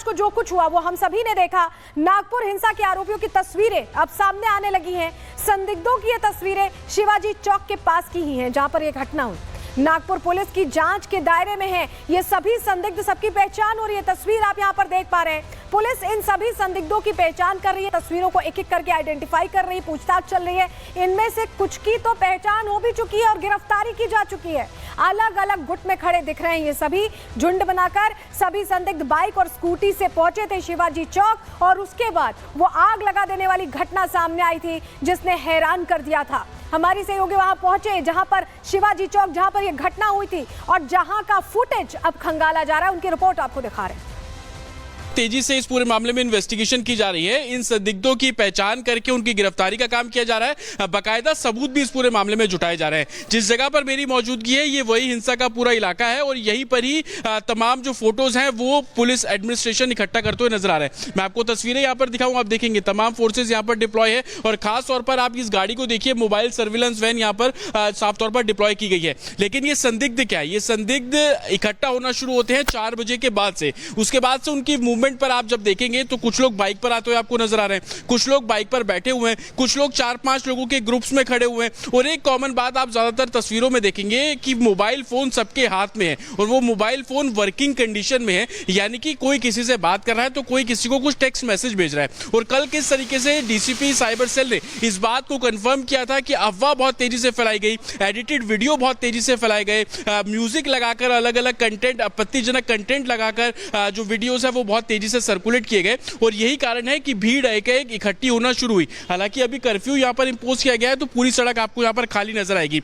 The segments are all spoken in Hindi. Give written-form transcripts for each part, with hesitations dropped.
5 को जो कुछ हुआ वो हम सभी ने देखा। नागपुर हिंसा के आरोपियों की तस्वीरें अब सामने आने लगी हैं। संदिग्धों की ये तस्वीरें शिवाजी चौक के पास की ही हैं जहां पर यह घटना हुई। नागपुर पुलिस की जांच के दायरे में है ये सभी संदिग्ध, सबकी पहचान हो रही है। तस्वीर आप यहां पर देख पा रहे हैं। पुलिस इन सभी संदिग्धों की पहचान कर रही है, तस्वीरों को एक एक करके आइडेंटिफाई कर रही है, पूछताछ चल रही है। इनमें से कुछ की तो पहचान हो भी चुकी है और गिरफ्तारी की जा चुकी है। अलग अलग गुट में खड़े दिख रहे हैं ये सभी। झुंड बनाकर सभी संदिग्ध बाइक और स्कूटी से पहुंचे थे शिवाजी चौक और उसके बाद वो आग लगा देने वाली घटना सामने आई थी जिसने हैरान कर दिया था। हमारी सहयोगी वहां पहुंचे जहां पर शिवाजी चौक, जहां पर यह घटना हुई थी और जहां का फुटेज अब खंगाला जा रहा है। उनकी रिपोर्ट आपको दिखा रहे हैं। तेजी से इस पूरे मामले में इन्वेस्टिगेशन की जा रही है। इन संदिग्धों की पहचान करके उनकी गिरफ्तारी का काम किया जा रहा है। बाकायदा सबूत भी इस पूरे मामले में जुटाए जा रहे हैं। जिस जगह पर मेरी मौजूदगी है ये वही हिंसा का पूरा इलाका है और यहीं पर ही तमाम जो फोटोज हैं वो पुलिस एडमिनिस्ट्रेशन इकट्ठा करते हुए नजर आ रहे हैं। मैं आपको तस्वीरें यहाँ पर दिखाऊं, आप देखेंगे तमाम फोर्सेज यहाँ पर डिप्लॉय है और खास तौर पर आप इस गाड़ी को देखिए, मोबाइल सर्विलेंस वैन यहाँ पर साफ तौर पर डिप्लॉय की गई है। लेकिन ये संदिग्ध क्या है? ये संदिग्ध इकट्ठा होना शुरू होते हैं 4 बजे के बाद से। उसके बाद से उनकी मूवमेंट पर आप जब देखेंगे तो कुछ लोग बाइक पर आते हुए आपको नजर आ रहे हैं, कुछ लोग बाइक पर बैठे हुए हैं, कुछ लोग 4-5 लोगों के ग्रुप्स में खड़े हुए हैं। और एक कॉमन बात आप ज्यादातर तस्वीरों में देखेंगे कि मोबाइल फोन सबके हाथ में है और वो मोबाइल फोन वर्किंग कंडीशन में है, यानी कि कोई किसी से बात कर रहा है तो कोई किसी को कुछ टेक्स्ट मैसेज भेज रहा है। और कल किस तरीके से डीसीपी साइबर सेल ने इस बात को कंफर्म किया था कि अफवाह बहुत तेजी से फैलाई गई, एडिटेड वीडियो बहुत तेजी से फैलाए गए, म्यूजिक लगाकर अलग अलग कंटेंट, आपत्तिजनक कंटेंट लगाकर जो वीडियोस है वो बहुत तेजी से सर्कुलेट किए गए और यही कारण है कि भीड़ एक इकट्ठी होना शुरू हुई। हालांकि अभी कर्फ्यू यहां पर इंपोज किया गया है तो पूरी सड़क आपको यहां पर खाली नजर आएगी।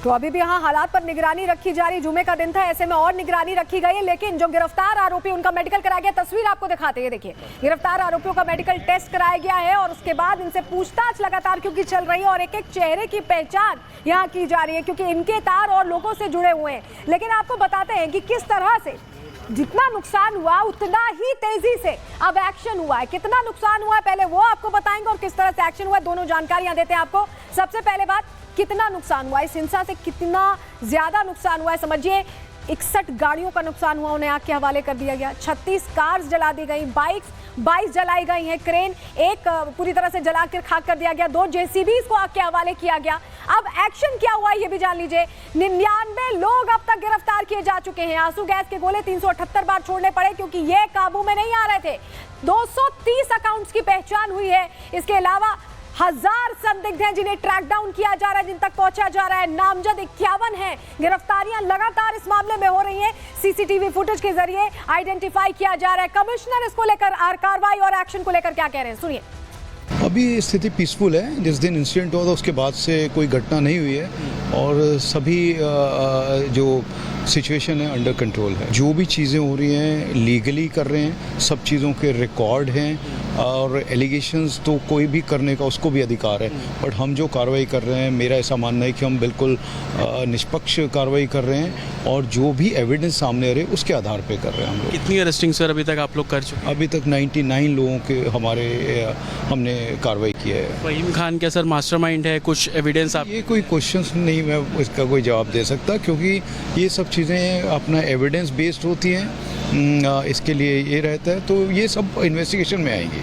तो अभी भी यहाँ हालात पर निगरानी रखी जा रही। जुमे का दिन था, ऐसे में और निगरानी रखी गई है। लेकिन जो गिरफ्तार आरोपी उनका मेडिकल कराया गया, तस्वीर आपको दिखाते हैं। देखिए, गिरफ्तार आरोपियों का मेडिकल टेस्ट कराया गया है और उसके बाद इनसे पूछताछ लगातार क्योंकि चल रही है और एक एक चेहरे की पहचान यहाँ की जा रही है क्योंकि इनके तार और लोगों से जुड़े हुए हैं। लेकिन आपको बताते हैं कि किस तरह से जितना नुकसान हुआ उतना ही तेजी से अब एक्शन हुआ है। कितना नुकसान हुआ है पहले वो आपको बताएंगे और किस तरह से एक्शन हुआ है, दोनों जानकारियां देते हैं आपको। सबसे पहले बात, कितना नुकसान हुआ इस हिंसा से, कितना ज्यादा नुकसान हुआ है समझिए। 61 गाड़ियों का नुकसान हुआ, उन्हें आग के हवाले कर दिया गया। 36 कार्स जला दी गई, बाइक्स 22 जलाई गई हैं, क्रेन एक पूरी तरह से जला कर खाक कर दिया गया, 2 जेसीबीज को आग के हवाले किया गया। अब एक्शन क्या हुआ ये भी जान लीजिए। 99 लोग अब तक गिरफ्तार किए जा चुके हैं। आंसू गैस के गोले 378 बार छोड़ने पड़े क्योंकि ये काबू में नहीं आ रहे थे। 230 अकाउंट्स की पहचान हुई है। इसके अलावा 1000 संदिग्ध हैं जिन्हें ट्रैक डाउन किया जा रहा है, जिन तक पहुंचा जा रहा है। नामजद 51 हैं। गिरफ्तारियां लगातार इस मामले में हो रही हैं। सीसीटीवी फुटेज के जरिए आइडेंटिफाई किया जा रहा है। कमिश्नर इसको लेकर कार्रवाई और एक्शन को लेकर क्या कह रहे हैं, सुनिए। अभी स्थिति पीसफुल है। जिस दिन इंसिडेंट हुआ था उसके बाद से कोई घटना नहीं हुई है और सभी जो सिचुएशन है अंडर कंट्रोल है। जो भी चीज़ें हो रही हैं लीगली कर रहे हैं, सब चीज़ों के रिकॉर्ड हैं और एलिगेशंस तो कोई भी करने का उसको भी अधिकार है। बट हम जो कार्रवाई कर रहे हैं, मेरा ऐसा मानना है कि हम बिल्कुल निष्पक्ष कार्रवाई कर रहे हैं और जो भी एविडेंस सामने आ रहे हैं उसके आधार पे कर रहे हैं हम लोग। कितनी अरेस्टिंग सर अभी तक आप लोग कर चुके हैं? अभी तक 99 लोगों के हमने कार्रवाई की है। फहीम खान क्या सर मास्टरमाइंड है? कुछ एविडेंस आप? ये कोई क्वेश्चन नहीं, मैं इसका कोई जवाब दे सकता क्योंकि ये सब चीज़ें अपना एविडेंस बेस्ड होती हैं। इसके लिए ये रहता है तो ये सब इन्वेस्टिगेशन में आएंगी।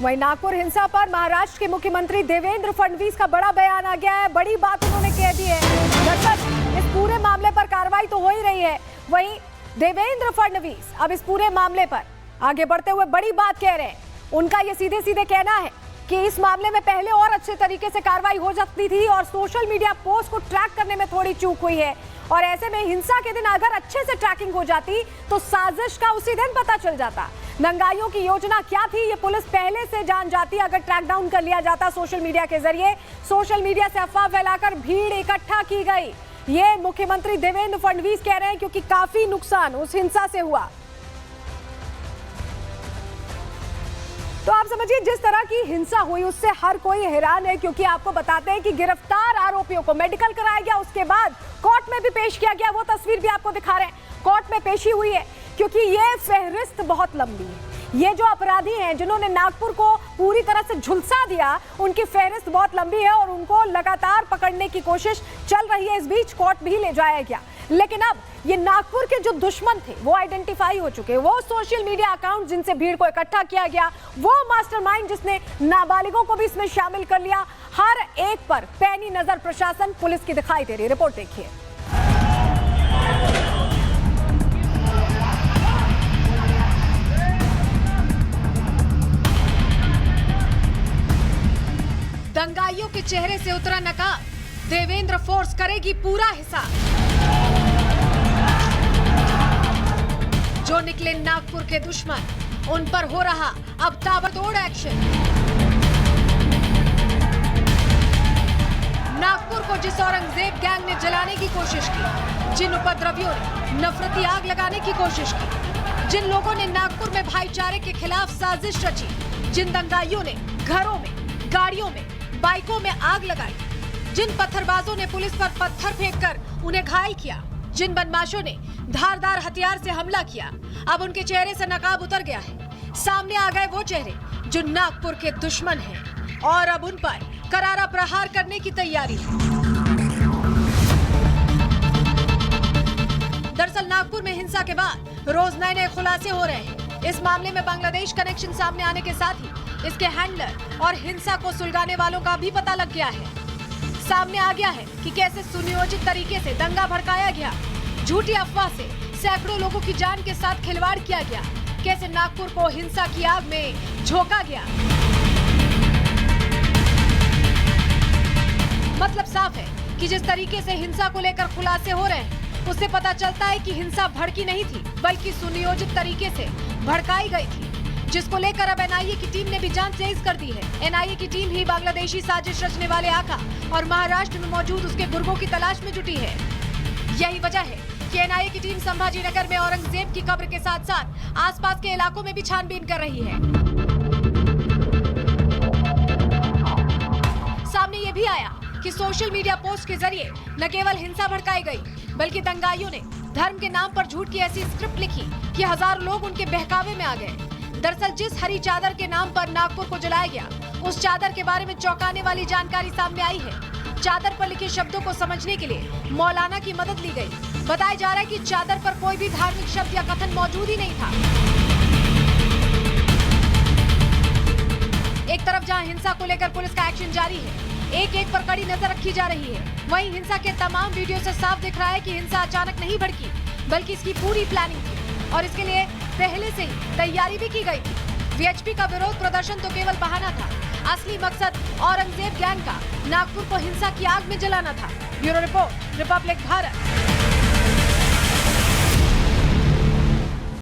वहीं नागपुर हिंसा पर महाराष्ट्र के मुख्यमंत्री देवेंद्र फडणवीस का बड़ा बयान आ गया है। बड़ी बात उन्होंने कह दी है। दरअसल इस पूरे मामले पर कार्रवाई तो हो ही रही है, वहीं देवेंद्र फडणवीस अब इस पूरे मामले पर आगे बढ़ते हुए बड़ी बात कह रहे हैं। उनका ये सीधे सीधे कहना है कि इस मामले में पहले और अच्छे तरीके से कार्रवाई हो सकती थी और सोशल मीडिया पोस्ट को ट्रैक करने में थोड़ी चूक हुई है। और ऐसे में हिंसा के दिन अगर अच्छे से ट्रैकिंग हो जाती तो साजिश का उसी दिन पता चल जाता। दंगाइयों की योजना क्या थी ये पुलिस पहले से जान जाती अगर ट्रैक डाउन कर लिया जाता सोशल मीडिया के जरिए। सोशल मीडिया से अफवाह फैलाकर भीड़ इकट्ठा की गई, ये मुख्यमंत्री देवेंद्र फडणवीस कह रहे हैं क्योंकि काफी नुकसान उस हिंसा से हुआ। तो आप समझिए जिस तरह की हिंसा हुई उससे हर कोई हैरान है क्योंकि आपको बताते हैं कि गिरफ्तार आरोपियों को मेडिकल कराया गया, उसके बाद कोर्ट में भी पेश किया गया। वो तस्वीर भी आपको दिखा रहे हैं, कोर्ट में पेशी हुई है क्योंकि ये फहरिस्त बहुत लंबी है। ये जो अपराधी हैं जिन्होंने नागपुर को पूरी तरह से झुलसा दिया, उनकी फहरिस्त बहुत लंबी है और उनको लगातार पकड़ने की कोशिश चल रही है। इस बीच कोर्ट भी ले जाया गया, लेकिन अब ये नागपुर के जो दुश्मन थे वो आइडेंटिफाई हो चुके, वो सोशल मीडिया अकाउंट जिनसे भीड़ को इकट्ठा किया गया, वो मास्टरमाइंड जिसने नाबालिगों को भी इसमें शामिल कर लिया, हर एक पर पैनी नजर प्रशासन पुलिस की दिखाई दे रही है। रिपोर्ट देखिए। दंगाइयों के चेहरे से उतरा नकाब, देवेंद्र फोर्स करेगी पूरा हिसाब। जो निकले नागपुर के दुश्मन, उन पर हो रहा अब ताबड़तोड़ एक्शन। नागपुर को जिस औरंगजेब गैंग ने जलाने की कोशिश की, जिन उपद्रवियों ने नफरती आग लगाने की कोशिश की, जिन लोगों ने नागपुर में भाईचारे के खिलाफ साजिश रची, जिन दंगाइयों ने घरों में, गाड़ियों में, बाइकों में आग लगाई, जिन पत्थरबाजों ने पुलिस पर पत्थर फेंककर उन्हें घायल किया, जिन बदमाशों ने धारदार हथियार से हमला किया, अब उनके चेहरे से नकाब उतर गया है। सामने आ गए वो चेहरे जो नागपुर के दुश्मन हैं और अब उन पर करारा प्रहार करने की तैयारी है। दरअसल नागपुर में हिंसा के बाद रोज नए नए खुलासे हो रहे हैं। इस मामले में बांग्लादेश कनेक्शन सामने आने के साथ ही इसके हैंडलर और हिंसा को सुलगाने वालों का भी पता लग गया है। सामने आ गया है कि कैसे सुनियोजित तरीके से दंगा भड़काया गया, झूठी अफवाह से सैकड़ों लोगों की जान के साथ खिलवाड़ किया गया, कैसे नागपुर को हिंसा की आग में झोंका गया। मतलब साफ है कि जिस तरीके से हिंसा को लेकर खुलासे हो रहे हैं, उससे पता चलता है कि हिंसा भड़की नहीं थी, बल्कि सुनियोजित तरीके से भड़काई गई थी, जिसको लेकर अब एनआईए की टीम ने भी जांच तेज कर दी है। एनआईए की टीम ही बांग्लादेशी साजिश रचने वाले आका और महाराष्ट्र में मौजूद उसके गुर्गों की तलाश में जुटी है। यही वजह है कि एनआईए की टीम संभाजी नगर में औरंगजेब की कब्र के साथ साथ आसपास के इलाकों में भी छानबीन कर रही है। सामने ये भी आया कि सोशल मीडिया पोस्ट के जरिए न केवल हिंसा भड़काई गई, बल्कि दंगाइयों ने धर्म के नाम पर झूठ की ऐसी स्क्रिप्ट लिखी कि हजारों लोग उनके बहकावे में आ गए। दरअसल जिस हरी चादर के नाम पर नागपुर को जलाया गया, उस चादर के बारे में चौंकाने वाली जानकारी सामने आई है। चादर पर लिखे शब्दों को समझने के लिए मौलाना की मदद ली गई। बताया जा रहा है कि चादर पर कोई भी धार्मिक शब्द या कथन मौजूद ही नहीं था। एक तरफ जहां हिंसा को लेकर पुलिस का एक्शन जारी है, एक एक पर कड़ी नजर रखी जा रही है, वहीं हिंसा के तमाम वीडियो से साफ दिख रहा है कि हिंसा अचानक नहीं भड़की, बल्कि इसकी पूरी प्लानिंग थी और इसके लिए पहले से ही तैयारी भी की गई थी। वीएचपी का विरोध प्रदर्शन तो केवल बहाना था, असली मकसद औरंगजेब गैंग का नागपुर को हिंसा की आग में जलाना था। Bureau report, Republic Bharat.